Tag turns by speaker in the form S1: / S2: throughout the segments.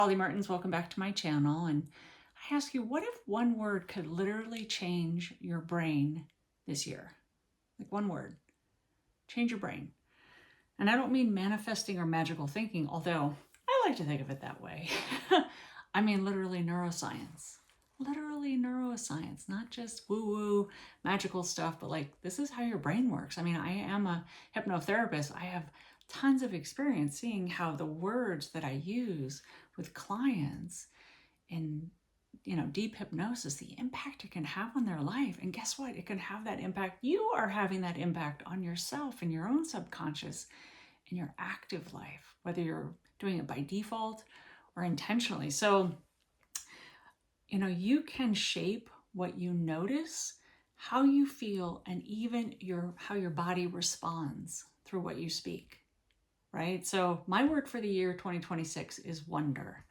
S1: Polly Mertens, welcome back to my channel. And I ask you, what if one word could literally change your brain this year? Like one word, change your brain. And I don't mean manifesting or magical thinking, although I like to think of it that way. I mean literally neuroscience. Literally neuroscience, not just woo-woo magical stuff, but like this is how your brain works. I mean, I am a hypnotherapist. I have tons of experience seeing how the words that I use with clients in deep hypnosis, the impact it can have on their life. And guess what? It can have that impact. You are having that impact on yourself and your own subconscious in your active life, whether you're doing it by default or intentionally. So, you can shape what you notice, how you feel, and even how your body responds through what you speak, right? So my word for the year 2026 is wonder.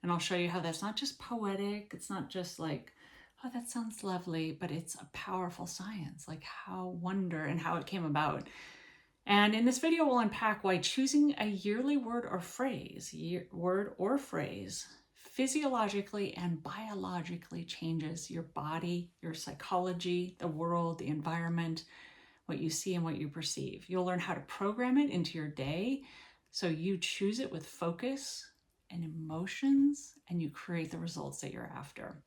S1: And I'll show you how that's not just poetic. It's not just like, oh, that sounds lovely, but it's a powerful science, like how wonder and how it came about. And in this video, we'll unpack why choosing a yearly word or phrase physiologically and biologically changes your body, your psychology, the world, the environment, what you see and what you perceive. You'll learn how to program it into your day so you choose it with focus and emotions and you create the results that you're after.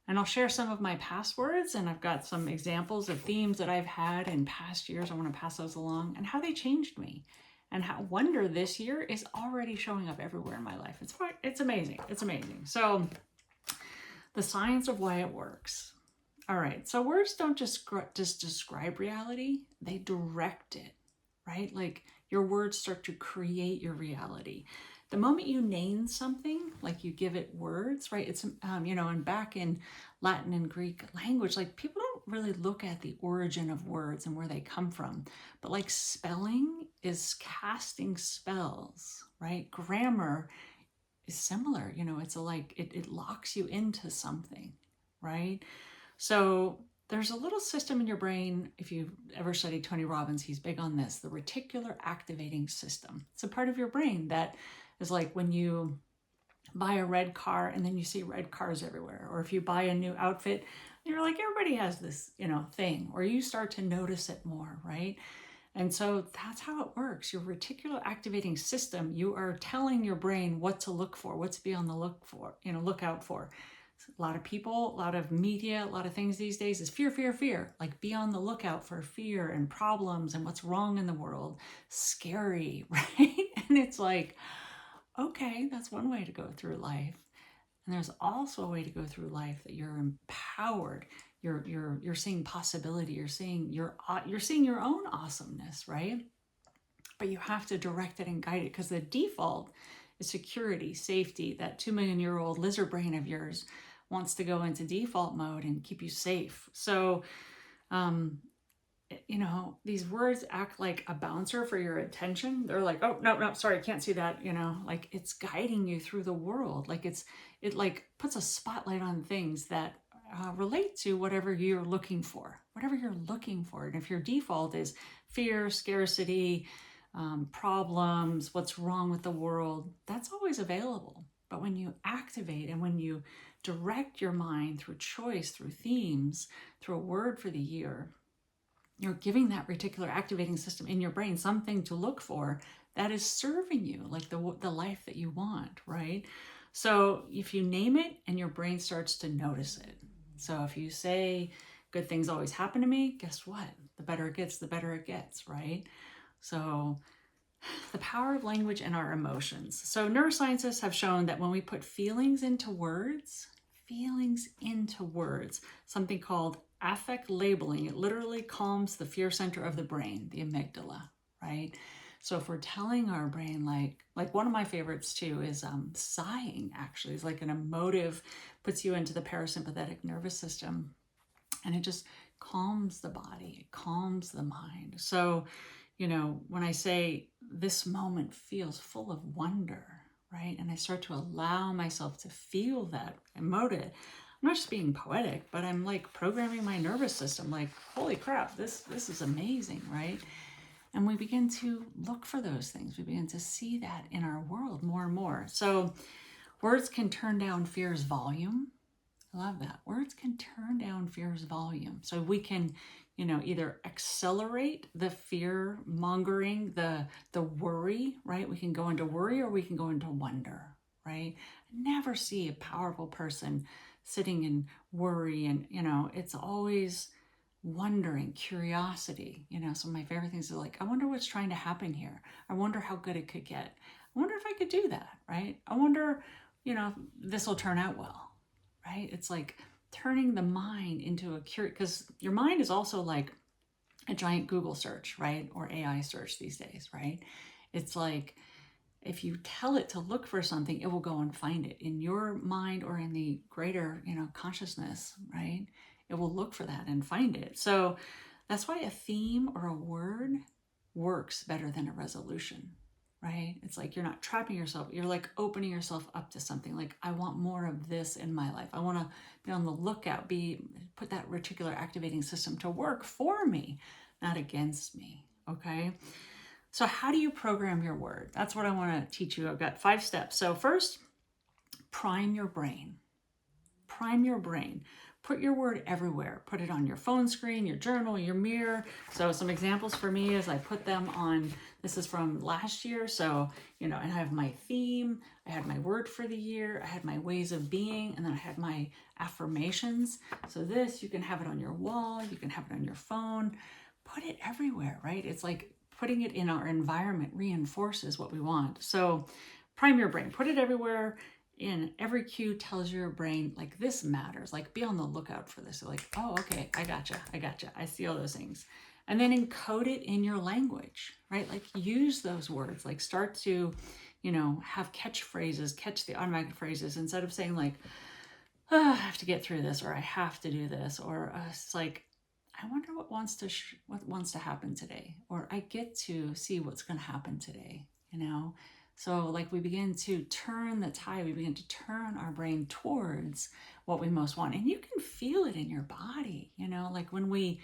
S1: And I'll share some of my past words, and I've got some examples of themes that I've had in past years. I want to pass those along and how they changed me and how wonder this year is already showing up everywhere in my life. It's amazing. It's amazing. So the science of why it works. All right. So words don't just describe reality. They direct it, right? Like your words start to create your reality. The moment you name something, like you give it words, right? It's, and back in Latin and Greek language, like people don't really look at the origin of words and where they come from. But like spelling is casting spells, right? Grammar is similar. It locks you into something, right? So there's a little system in your brain. If you've ever studied Tony Robbins, he's big on this, the reticular activating system. It's a part of your brain that is like when you buy a red car and then you see red cars everywhere, or if you buy a new outfit, you're like, everybody has this, thing, or you start to notice it more, right? And so that's how it works. Your reticular activating system, you are telling your brain what to look for, what to be on the lookout for. A lot of people, a lot of media, a lot of things these days is fear, fear, fear. Like be on the lookout for fear and problems and what's wrong in the world. Scary, right? And it's like, okay, that's one way to go through life. And there's also a way to go through life that you're empowered. You're seeing possibility. You're seeing your own awesomeness, right? But you have to direct it and guide it, because the default is security, safety. That 2 million-year-old lizard brain of yours wants to go into default mode and keep you safe. So, these words act like a bouncer for your attention. They're like, oh, no, sorry, can't see that. Like it's guiding you through the world. Like it like puts a spotlight on things that relate to whatever you're looking for. And if your default is fear, scarcity, problems, what's wrong with the world, that's always available. But when you activate and when you direct your mind through choice, through themes, through a word for the year, you're giving that reticular activating system in your brain something to look for that is serving you, like the life that you want, right? So if you name it and your brain starts to notice it. So if you say, good things always happen to me, guess what? The better it gets, right? So the power of language and our emotions. So neuroscientists have shown that when we put feelings into words, something called affect labeling, it literally calms the fear center of the brain, the amygdala, right? So if we're telling our brain, like one of my favorites too is sighing, actually. It's like an emotive, puts you into the parasympathetic nervous system, and it just calms the body, it calms the mind. So, when I say this moment feels full of wonder, right? And I start to allow myself to feel that emotive. I'm not just being poetic, but I'm like programming my nervous system, like, holy crap, this is amazing, right? And we begin to look for those things. We begin to see that in our world more and more. So Words can turn down fear's volume. I love that. Words can turn down fear's volume. So we can, either accelerate the fear mongering, the worry, right? We can go into worry or we can go into wonder, right? I never see a powerful person sitting in worry and, it's always wondering, curiosity. Some of my favorite things are like, I wonder what's trying to happen here. I wonder how good it could get. I wonder if I could do that, right? I wonder, if this will turn out well, right? It's like turning the mind into a curious, because your mind is also like a giant Google search, right? Or AI search these days, right? It's like if you tell it to look for something, it will go and find it in your mind or in the greater, consciousness, right? It will look for that and find it. So that's why a theme or a word works better than a resolution, right? It's like you're not trapping yourself. You're like opening yourself up to something. Like, I want more of this in my life. I want to be on the lookout, put that reticular activating system to work for me, not against me, okay? So how do you program your word? That's what I want to teach you. I've got 5 steps. So first, prime your brain. Prime your brain. Put your word everywhere. Put it on your phone screen, your journal, your mirror. So some examples for me is I put them on, this is from last year. So, and I have my theme, I had my word for the year, I had my ways of being, and then I had my affirmations. So this, you can have it on your wall, you can have it on your phone. Put it everywhere, right? It's like putting it in our environment reinforces what we want. So prime your brain, put it everywhere. In every cue tells your brain, like, this matters, like, be on the lookout for this. Like, oh, okay, I gotcha. I see all those things. And then encode it in your language, right? Like, use those words, like, start to, have catchphrases, catch the automatic phrases, instead of saying like, oh, I have to get through this, or I have to do this, or it's like, I wonder what wants to happen today, or I get to see what's going to happen today, So like we begin to turn the tide, we begin to turn our brain towards what we most want. And you can feel it in your body, like when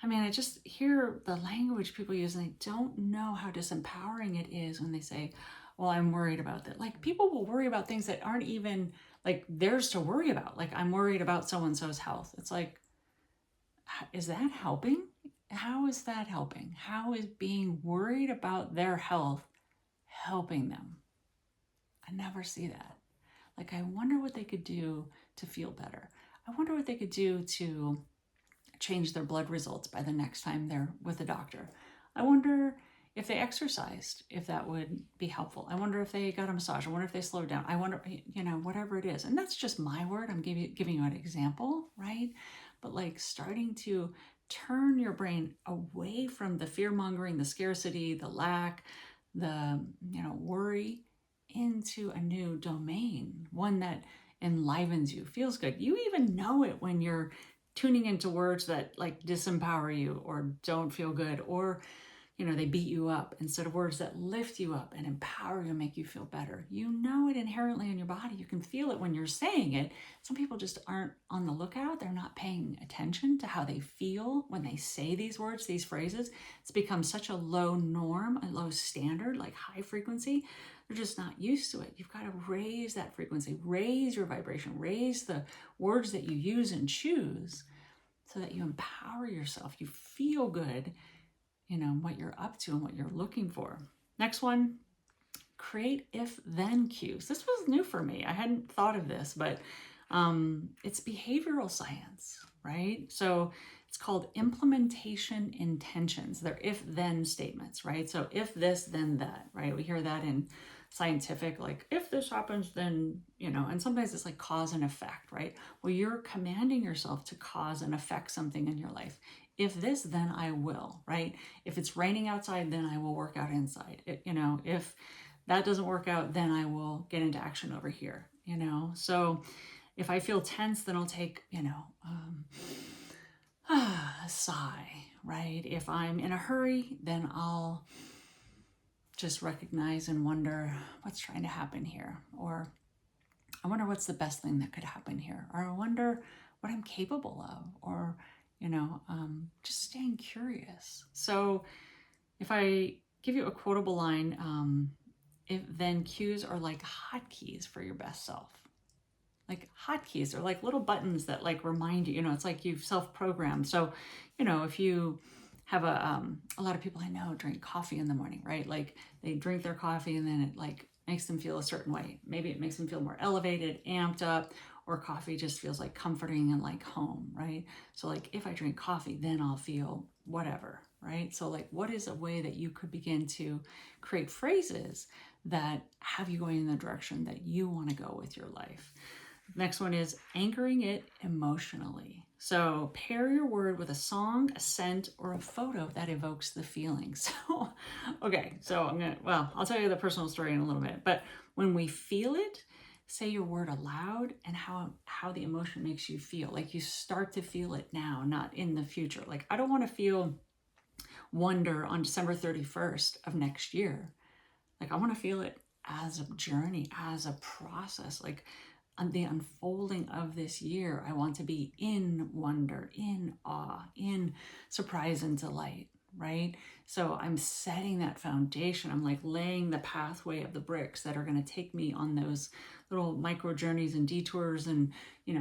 S1: I just hear the language people use and I don't know how disempowering it is when they say, well, I'm worried about that. Like, people will worry about things that aren't even like theirs to worry about. Like, I'm worried about so-and-so's health. It's like, is that helping? How is that helping? How is being worried about their health helping them? I never see that. Like, I wonder what they could do to feel better. I wonder what they could do to change their blood results by the next time they're with a doctor. I wonder if they exercised, if that would be helpful. I wonder if they got a massage. I wonder if they slowed down. I wonder, whatever it is. And that's just my word. I'm giving you an example, right? But like starting to turn your brain away from the fear mongering, the scarcity, the lack, the worry, into a new domain, one that enlivens you, feels good. You even know it when you're tuning into words that like disempower you or don't feel good, or they beat you up, instead of words that lift you up and empower you and make you feel better. You know it inherently in your body. You can feel it when you're saying it. Some people just aren't on the lookout. They're not paying attention to how they feel when they say these words, these phrases. It's become such a low norm, a low standard, like high frequency. They're just not used to it. You've got to raise that frequency, raise your vibration, raise the words that you use and choose, so that you empower yourself. You feel good, what you're up to and what you're looking for. Next one, create if-then cues. This was new for me. I hadn't thought of this, but it's behavioral science, right? So it's called implementation intentions. They're if-then statements, right? So if this, then that, right? We hear that in scientific, like, if this happens, then, and sometimes it's like cause and effect, right? Well, you're commanding yourself to cause and affect something in your life. If this, then I will, right? If it's raining outside, then I will work out inside. If that doesn't work out, then I will get into action over here, So if I feel tense, then I'll take, a sigh, right? If I'm in a hurry, then I'll just recognize and wonder what's trying to happen here. Or I wonder what's the best thing that could happen here. Or I wonder what I'm capable of. Or, just staying curious. So if I give you a quotable line, if then cues are like hotkeys for your best self. Like hotkeys are like little buttons that like remind you, it's like you've self-programmed. So, if you have a lot of people I know drink coffee in the morning, right? Like they drink their coffee and then it like makes them feel a certain way. Maybe it makes them feel more elevated, amped up, or coffee just feels like comforting and like home, right? So like if I drink coffee, then I'll feel whatever, right? So like what is a way that you could begin to create phrases that have you going in the direction that you want to go with your life? Next one is anchoring it emotionally. So pair your word with a song, a scent, or a photo that evokes the feeling. So, okay, so I'll tell you the personal story in a little bit, but when we feel it, say your word aloud and how the emotion makes you feel. Like you start to feel it now, not in the future. Like I don't want to feel wonder on December 31st of next year. Like I want to feel it as a journey, as a process, like on the unfolding of this year. I want to be in wonder, in awe, in surprise and delight, right? So I'm setting that foundation. I'm like laying the pathway of the bricks that are going to take me on those little micro journeys and detours and,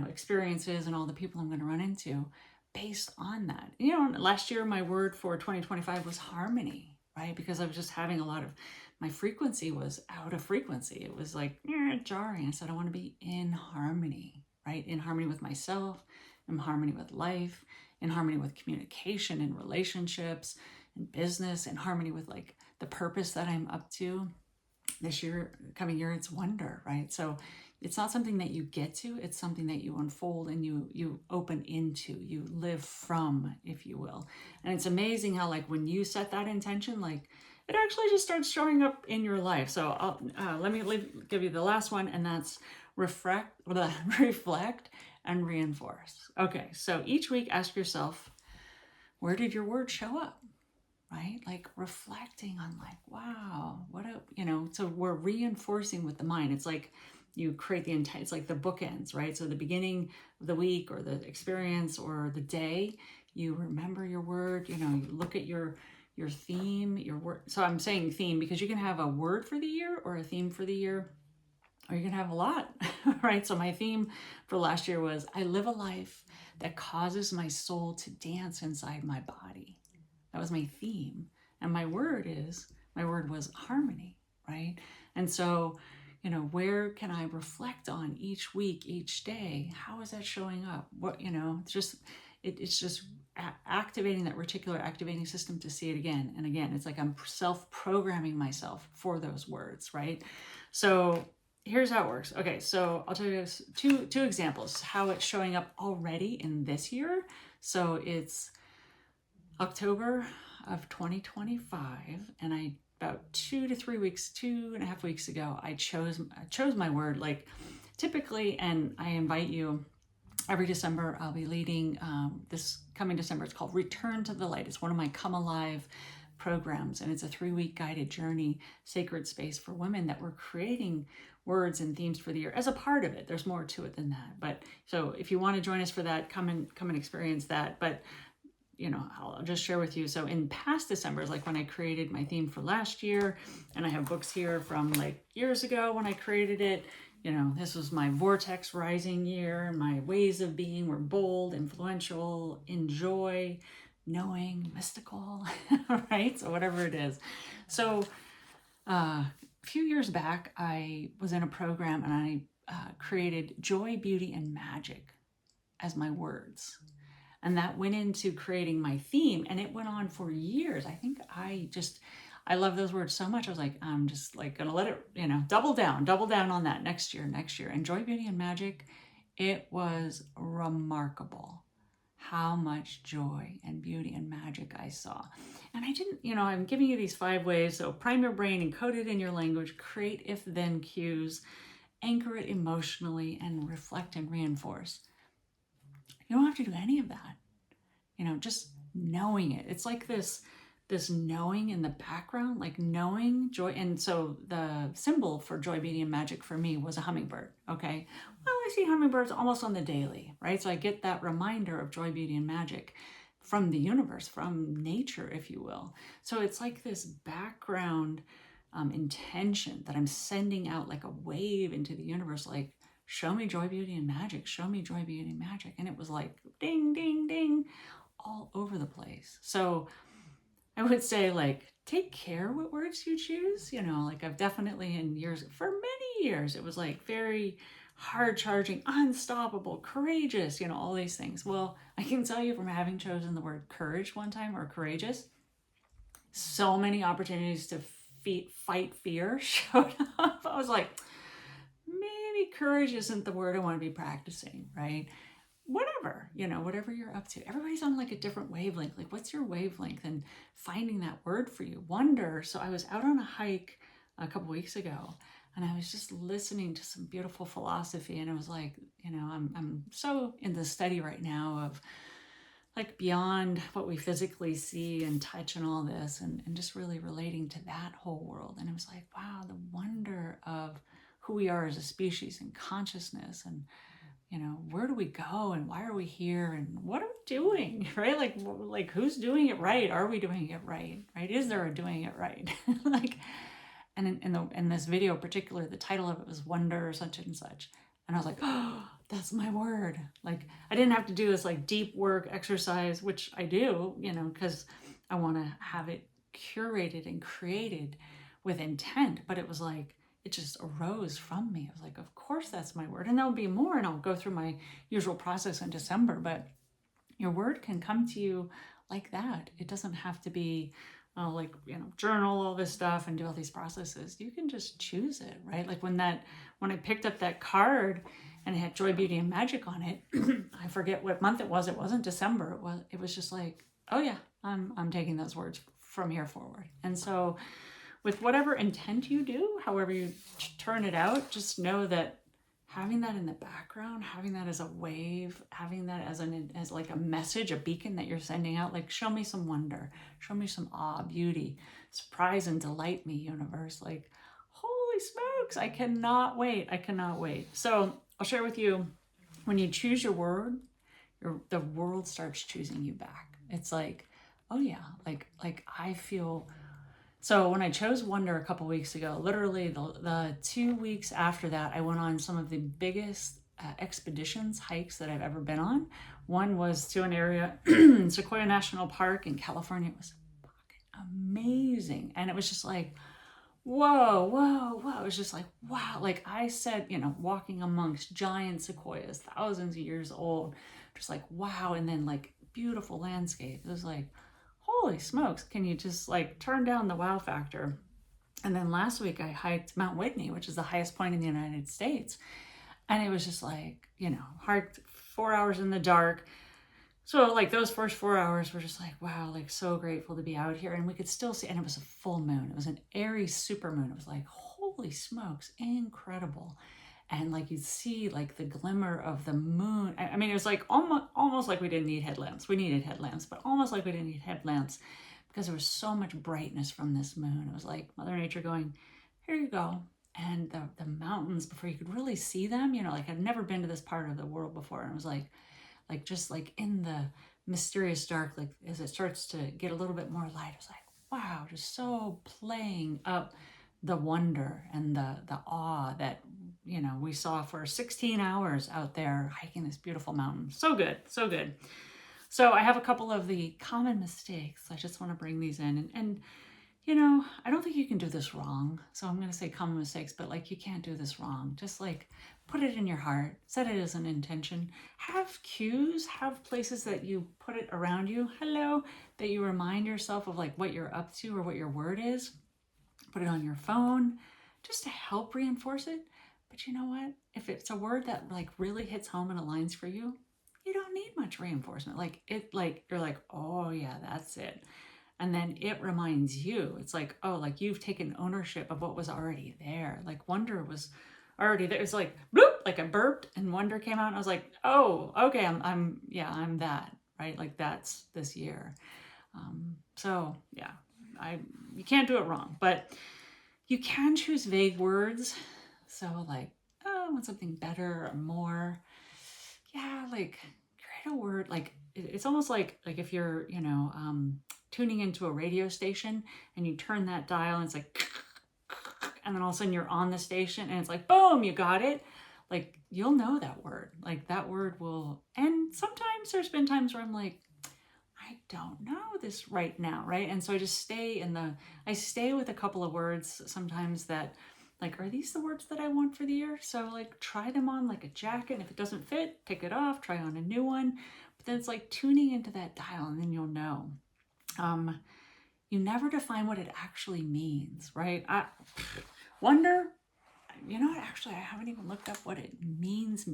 S1: experiences and all the people I'm going to run into based on that. Last year, my word for 2025 was harmony, right? Because I was just having a lot of, my frequency was out of frequency. It was like jarring. I said, I want to be in harmony, right? In harmony with myself, in harmony with life, in harmony with communication and relationships and business, in harmony with like the purpose that I'm up to this year, coming year. It's wonder, right? So it's not something that you get to, it's something that you unfold and you open into, you live from, if you will. And it's amazing how like when you set that intention, like it actually just starts showing up in your life. So let me give you the last one, and that's reflect and reinforce. Okay, so each week ask yourself, where did your word show up? Right? Like reflecting on like, wow, so we're reinforcing with the mind. It's like you create the intent. It's like the bookends, right? So the beginning of the week or the experience or the day, you remember your word, you look at your theme, your word. So I'm saying theme because you can have a word for the year or a theme for the year, or you can have a lot, right? So my theme for last year was, I live a life that causes my soul to dance inside my body. That was my theme. And my word was harmony, right? And so, where can I reflect on each week, each day? How is that showing up? What, it's just activating that reticular activating system to see it again and again. It's like I'm self-programming myself for those words, right? So here's how it works. Okay, so I'll tell you two examples, how it's showing up already in this year. So it's October of 2025, and about 2.5 weeks ago, I chose my word. Like typically, and I invite you every December, I'll be leading this coming December. It's called Return to the Light. It's one of my Come Alive programs, and it's a 3-week guided journey, sacred space for women that we're creating words and themes for the year as a part of it. There's more to it than that. But so if you want to join us for that, come and experience that. But I'll just share with you. So in past Decembers, like when I created my theme for last year, and I have books here from like years ago when I created it, this was my vortex rising year. My ways of being were bold, influential, enjoy, knowing, mystical, right? So whatever it is. So a few years back, I was in a program and I created joy, beauty, and magic as my words. And that went into creating my theme, and it went on for years. I think I love those words so much. I was like, I'm just like gonna let it, double down on that next year. And joy, beauty, and magic, it was remarkable how much joy and beauty and magic I saw. And I didn't, I'm giving you these 5 ways. So prime your brain, encode it in your language, create if-then cues, anchor it emotionally, and reflect and reinforce. You don't have to do any of that. Just knowing it. It's like this knowing in the background, like knowing joy. And so the symbol for joy, beauty, and magic for me was a hummingbird. Okay. Well, I see hummingbirds almost on the daily, right? So I get that reminder of joy, beauty, and magic from the universe, from nature, if you will. So it's like this background intention that I'm sending out like a wave into the universe, like, show me joy, beauty, and magic, show me joy, beauty, and magic. And it was like ding, ding, ding, all over the place. So I would say, like, take care what words you choose. Like, I've definitely in years, for many years, it was like very hard charging, unstoppable, courageous, all these things. Well, I can tell you from having chosen the word courage one time, or courageous, so many opportunities to fight fear showed up. I was like, maybe courage isn't the word I want to be practicing, right? Whatever, whatever you're up to. Everybody's on like a different wavelength. Like, what's your wavelength? And finding that word for you. Wonder. So I was out on a hike a couple weeks ago, and I was just listening to some beautiful philosophy. And it was like, I'm so in the study right now of like beyond what we physically see and touch and all this, and just really relating to that whole world. And it was like, wow, the wonder of who we are as a species and consciousness, and where do we go and why are we here and what are we doing, right? Like who's doing it right? Are we doing it right? Right? Is there a doing it right? Like, and in this video in particular, the title of it was Wonder such and such. And I was like, oh, that's my word. Like, I didn't have to do this like deep work exercise, which I do, because I want to have it curated and created with intent. But it was like, it just arose from me. I was like, of course that's my word. And there'll be more, and I'll go through my usual process in December. But your word can come to you like that. It doesn't have to be journal all this stuff and do all these processes. You can just choose it, right? Like when I picked up that card and it had joy, beauty, and magic on it, I forget what month it was. It wasn't December. It was just like, oh yeah, I'm taking those words from here forward. And so with whatever intent you do, however you turn it out, just know that having that in the background, having that as a wave, having that as like a message, a beacon that you're sending out, like, show me some wonder, show me some awe, beauty, surprise and delight me, universe. Like, holy smokes, I cannot wait. I cannot wait. So I'll share with you, when you choose your word, the world starts choosing you back. It's like, oh yeah, like I feel. So when I chose Wonder a couple weeks ago, literally the 2 weeks after that, I went on some of the biggest expeditions, hikes that I've ever been on. One was to an area in Sequoia National Park in California. It was fucking amazing. And it was just like, whoa, whoa, whoa. It was just like, wow. Like I said, walking amongst giant sequoias, thousands of years old, just like, wow. And then like beautiful landscape. It was like, holy smokes, can you just like turn down the wow factor? And then last week I hiked Mount Whitney, which is the highest point in the United States. And it was just like, hard 4 hours in the dark. So like those first 4 hours were just like, wow, like so grateful to be out here. And we could still see, and it was a full moon. It was an Aries supermoon. It was like, holy smokes, incredible. And like you'd see like the glimmer of the moon. I mean, it was like almost like we didn't need headlamps. We needed headlamps, but almost like we didn't need headlamps because there was so much brightness from this moon. It was like Mother Nature going, here you go. And the mountains, before you could really see them, like I'd never been to this part of the world before. And it was like just like in the mysterious dark, like as it starts to get a little bit more light, it was like, wow, just so playing up the wonder and the awe that we saw for 16 hours out there hiking this beautiful mountain. So good, so good. So I have a couple of the common mistakes. I just want to bring these in, and I don't think you can do this wrong. So I'm going to say common mistakes, but like you can't do this wrong. Just like put it in your heart, set it as an intention. Have cues, have places that you put it around you. Hello, that you remind yourself of like what you're up to or what your word is. Put it on your phone just to help reinforce it. But you know what? If it's a word that like really hits home and aligns for you, you don't need much reinforcement. Like you're like, oh yeah, that's it. And then it reminds you, it's like, oh, like you've taken ownership of what was already there. Like wonder was already there. It's like, bloop, like I burped and wonder came out. And I was like, oh, okay, I'm that, right? Like that's this year. So yeah, you can't do it wrong, but you can choose vague words. So like, oh, I want something better or more. Yeah, like create a word. Like it's almost like if you're, tuning into a radio station and you turn that dial and it's like, and then all of a sudden you're on the station and it's like, boom, you got it. Like, you'll know that word. Like, that word will, and sometimes there's been times where I'm like, I don't know this right now, right? And so I just I stay with a couple of words sometimes that, like, are these the words that I want for the year? So, like, try them on like a jacket, and if it doesn't fit, take it off, try on a new one. But then it's like tuning into that dial, and then you'll know. You never define what it actually means, right? Wonder, you know what, actually, I haven't even looked up what it means,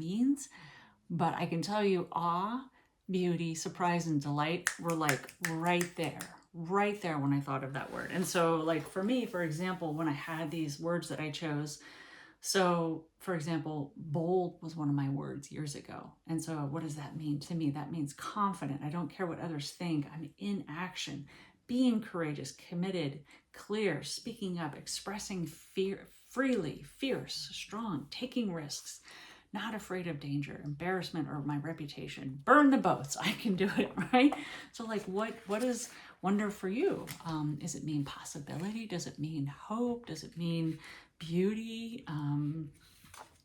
S1: but I can tell you awe, beauty, surprise, and delight were like right there when I thought of that word. And so, like, for me, for example, when I had these words that I chose, so for example, bold was one of my words years ago. And so what does that mean to me? That means confident. I don't care what others think. I'm in action, being courageous, committed, clear, speaking up, expressing fear freely, fierce, strong, taking risks, not afraid of danger, embarrassment, or my reputation. Burn the boats. I can do it, right? So, like, what is wonder for you? Does it mean possibility? Does it mean hope? Does it mean beauty?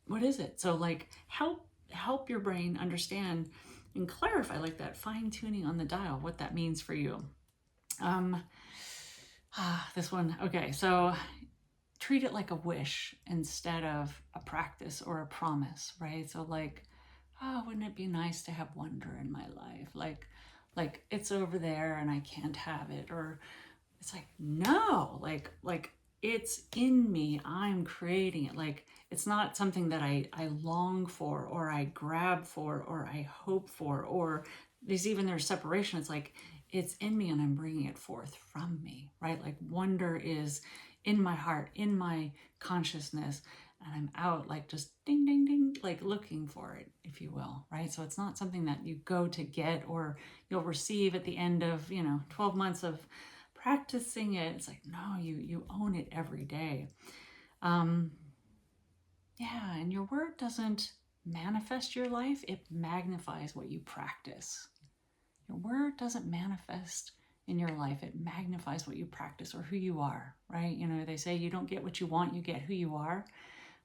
S1: What is it? So, like, help your brain understand and clarify, like that fine tuning on the dial, what that means for you. This one. Okay, so treat it like a wish instead of a practice or a promise, right? So, like, oh, wouldn't it be nice to have wonder in my life? Like it's over there and I can't have it. Or it's like, no, like it's in me. I'm creating it. Like, it's not something that I long for, or I grab for, or I hope for, or there's separation. It's like, it's in me and I'm bringing it forth from me, right? Like, wonder is in my heart, in my consciousness, and I'm out, like, just ding, ding, ding, like looking for it, if you will, right? So it's not something that you go to get or you'll receive at the end of, 12 months of practicing it. It's like, no, you own it every day. Yeah, and your word doesn't manifest your life, it magnifies what you practice. Your word doesn't manifest in your life, it magnifies what you practice or who you are, right? They say you don't get what you want, you get who you are.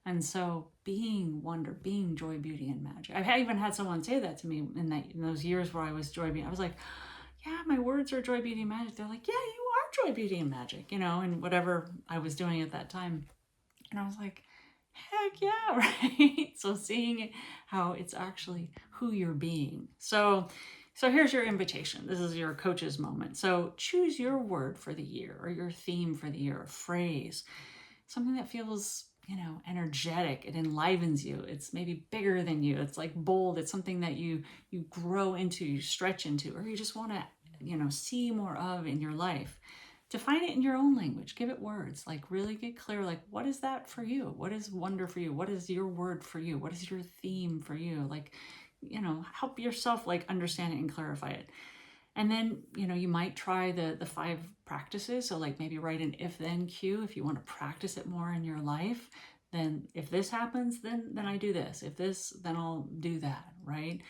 S1: And so being wonder, being joy, beauty, and magic. I've even had someone say that to me in those years where I was joy, beauty. I was like, yeah, my words are joy, beauty, and magic. They're like, yeah, you are joy, beauty, and magic, and whatever I was doing at that time. And I was like, heck yeah, right? So seeing it, how it's actually who you're being. So here's your invitation. This is your coach's moment. So choose your word for the year, or your theme for the year, a phrase, something that feels, energetic. It enlivens you. It's maybe bigger than you. It's like bold. It's something that you grow into, you stretch into, or you just want to, see more of in your life. Define it in your own language. Give it words. Like, really get clear. Like, what is that for you? What is wonder for you? What is your word for you? What is your theme for you? Like, help yourself, like, understand it and clarify it. And then, you might try the 5 practices. So, like, maybe write an if-then cue if you want to practice it more in your life. Then if this happens, then I do this. If this, then I'll do that, right?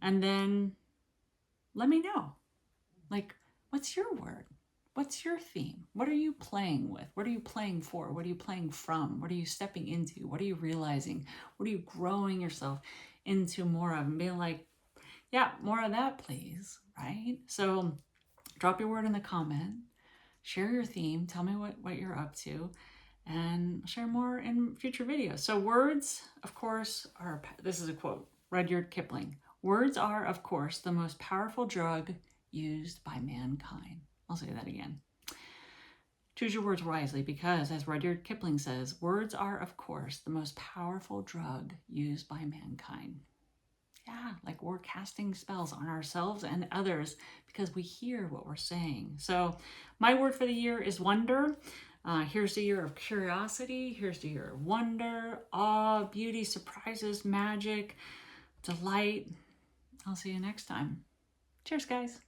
S1: And then let me know. Like, what's your word? What's your theme? What are you playing with? What are you playing for? What are you playing from? What are you stepping into? What are you realizing? What are you growing yourself into more of? And being like, yeah, more of that, please, right? So drop your word in the comment, share your theme, tell me what you're up to, and I'll share more in future videos. So words, of course, this is a quote, Rudyard Kipling. Words are, of course, the most powerful drug used by mankind. I'll say that again. Choose your words wisely because, as Rudyard Kipling says, words are, of course, the most powerful drug used by mankind. Yeah, like, we're casting spells on ourselves and others because we hear what we're saying. So my word for the year is wonder. Here's the year of curiosity. Here's the year of wonder, awe, beauty, surprises, magic, delight. I'll see you next time. Cheers, guys.